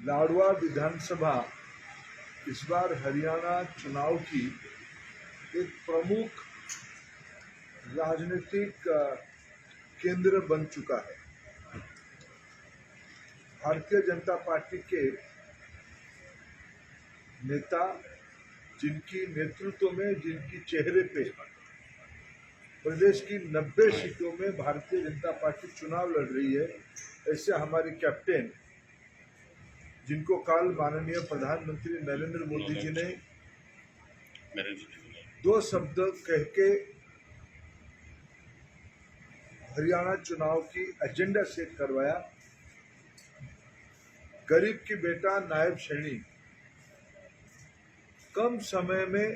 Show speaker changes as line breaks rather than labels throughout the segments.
लाडवा विधानसभा इस बार हरियाणा चुनाव की एक प्रमुख राजनीतिक केंद्र बन चुका है। भारतीय जनता पार्टी के नेता, जिनकी नेतृत्व में, जिनकी चेहरे पे प्रदेश की 90 सीटों में भारतीय जनता पार्टी चुनाव लड़ रही है, ऐसे हमारे कैप्टन, जिनको कल माननीय प्रधानमंत्री नरेंद्र मोदी जी ने दो शब्द कह के हरियाणा चुनाव की एजेंडा सेट करवाया। गरीब की बेटा नायब सैनी कम समय में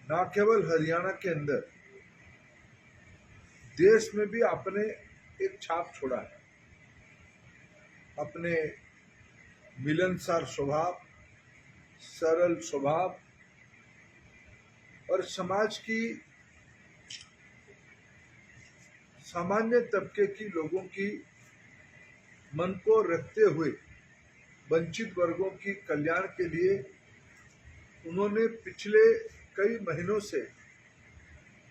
न केवल हरियाणा के अंदर, देश में भी आपने एक छाप छोड़ा है। अपने मिलनसार स्वभाव, सरल स्वभाव और समाज की सामान्य तबके की लोगों की मन को रखते हुए वंचित वर्गों की कल्याण के लिए उन्होंने पिछले कई महीनों से,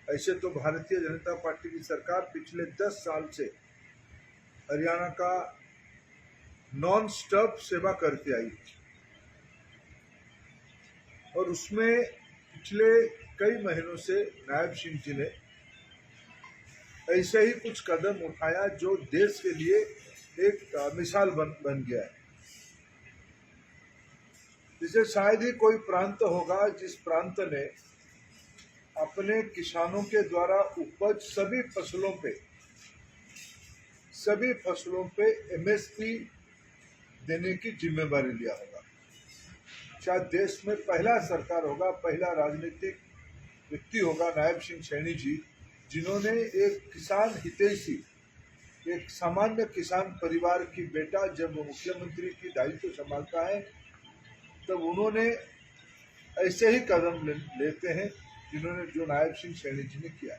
ऐसे तो भारतीय जनता पार्टी की सरकार पिछले 10 साल से हरियाणा का नॉन स्टॉप सेवा करती आई और उसमें पिछले कई महीनों से नायब सिंह जी ने ऐसे ही कुछ कदम उठाया जो देश के लिए एक मिसाल बन गया है। जिसे शायद ही कोई प्रांत होगा जिस प्रांत ने अपने किसानों के द्वारा उपज सभी फसलों पे एमएसपी देने की जिम्मेदारी लिया होगा। शायद देश में पहला सरकार होगा, पहला राजनीतिक व्यक्ति होगा नायब सिंह सैनी जी, जिन्होंने एक किसान हितैषी, एक सामान्य किसान परिवार की बेटा जब मुख्यमंत्री की दायित्व संभालता है तब उन्होंने ऐसे ही कदम लेते हैं जिन्होंने जो नायब सिंह सैनी जी ने किया।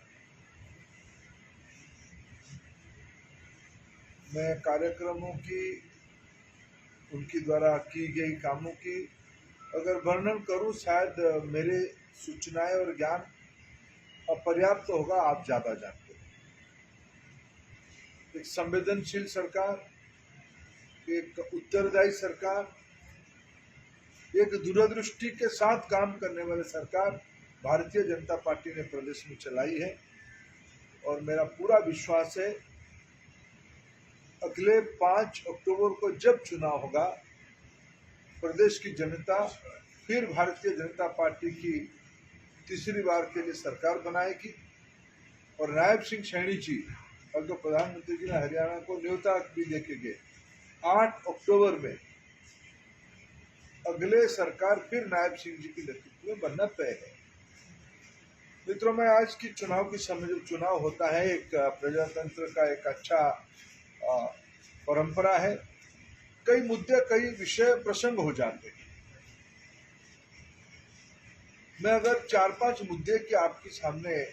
मैं कार्यक्रमों की, उनकी द्वारा की गई कामों की अगर वर्णन करूं, शायद मेरे सूचनाएं और ज्ञान अपर्याप्त होगा, आप ज्यादा जानते हैं। एक संवेदनशील सरकार, एक उत्तरदायी सरकार, एक दूरदृष्टि के साथ काम करने वाली सरकार भारतीय जनता पार्टी ने प्रदेश में चलाई है और मेरा पूरा विश्वास है अगले 5 अक्टूबर को जब चुनाव होगा, प्रदेश की जनता फिर भारतीय जनता पार्टी की तीसरी बार के लिए सरकार बनाएगी और नायब सिंह सैनी जी, अगर प्रधानमंत्री जी ने हरियाणा को न्योता भी देके गए, 8 अक्टूबर में अगले सरकार फिर नायब सिंह जी के नेतृत्व में बनना तय है। मित्रों, मैं आज की चुनाव की समय, जब चुनाव होता है, एक प्रजातंत्र का एक अच्छा परंपरा है, कई मुद्दे, कई विषय प्रसंग हो जाते हैं। मैं अगर 4-5 मुद्दे के आपके सामने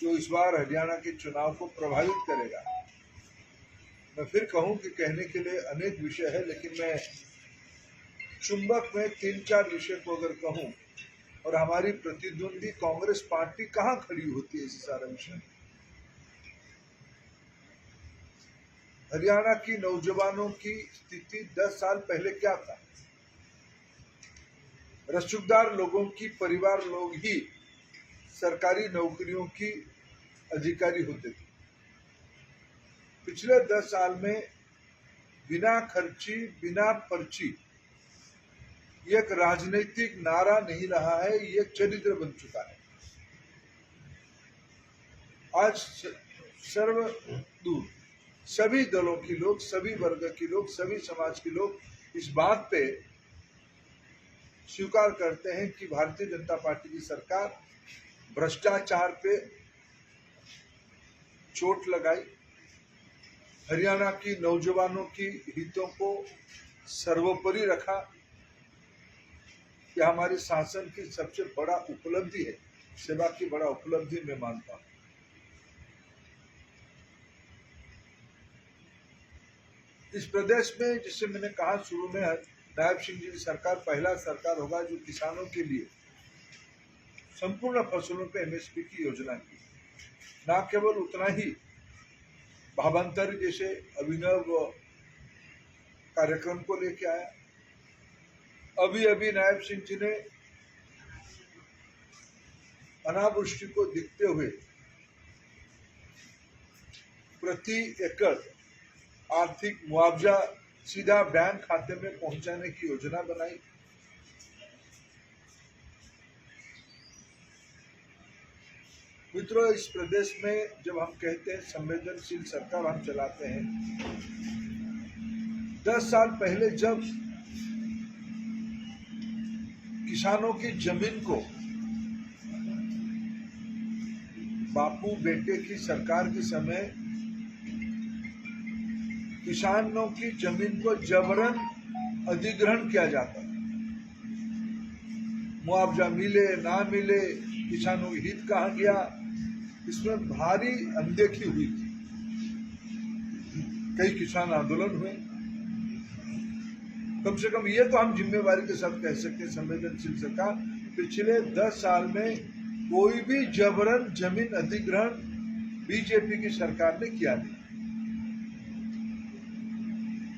जो इस बार हरियाणा के चुनाव को प्रभावित करेगा, मैं फिर कहूं कि कहने के लिए अनेक विषय है, लेकिन मैं चुंबक में 3-4 विषय को अगर कहूं और हमारी प्रतिद्वंदी कांग्रेस पार्टी कहां खड़ी होती है, इसी सारा विषय। हरियाणा की नौजवानों की स्थिति 10 साल पहले क्या था? रसूखदार लोगों की परिवार लोग ही सरकारी नौकरियों की अधिकारी होते थे। पिछले 10 साल में बिना खर्ची, बिना पर्ची, एक राजनीतिक नारा नहीं रहा है, ये चरित्र बन चुका है। आज सर्वदूर सभी दलों के लोग, सभी वर्ग के लोग, सभी समाज के लोग इस बात पे स्वीकार करते हैं कि भारतीय जनता पार्टी की सरकार भ्रष्टाचार पे चोट लगाई, हरियाणा की नौजवानों की हितों को सर्वोपरि रखा। यह हमारे शासन की सबसे बड़ा उपलब्धि है, सेवा की बड़ा उपलब्धि मैं मानता हूं। इस प्रदेश में, जिससे मैंने कहा शुरू में, नायब सिंह जी की सरकार पहला सरकार होगा जो किसानों के लिए संपूर्ण फसलों पे एमएसपी की योजना की। न केवल उतना ही, भावांतर जैसे अभिनव कार्यक्रम को लेके आया। अभी अभी नायब सिंह जी ने अनावृष्टि को देखते हुए प्रति एकड़ आर्थिक मुआवजा सीधा बैंक खाते में पहुंचाने की योजना बनाई। मित्रों, इस प्रदेश में जब हम कहते हैं संवेदनशील सरकार हम चलाते हैं, 10 साल पहले जब किसानों की जमीन को बापू बेटे की सरकार के समय किसानों की जमीन को जबरन अधिग्रहण किया जाता, मुआवजा मिले ना मिले, किसानों के हित कहाँ गया, इसमें भारी अनदेखी हुई थी। कई किसान आंदोलन हुए। कम से कम ये तो हम जिम्मेवारी के साथ कह सकते हैं, संवेदनशील सरकार पिछले 10 साल में कोई भी जबरन जमीन अधिग्रहण बीजेपी की सरकार ने किया नहीं।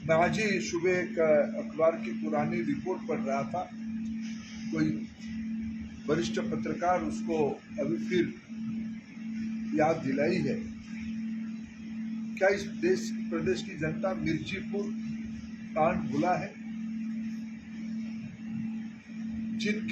मैं आज ही सुबह एक अखबार की पुरानी रिपोर्ट पढ़ रहा था, कोई वरिष्ठ पत्रकार उसको अभी फिर याद दिलाई है। क्या इस प्रदेश की जनता मिर्चीपुर कांड भुला है? जिनकी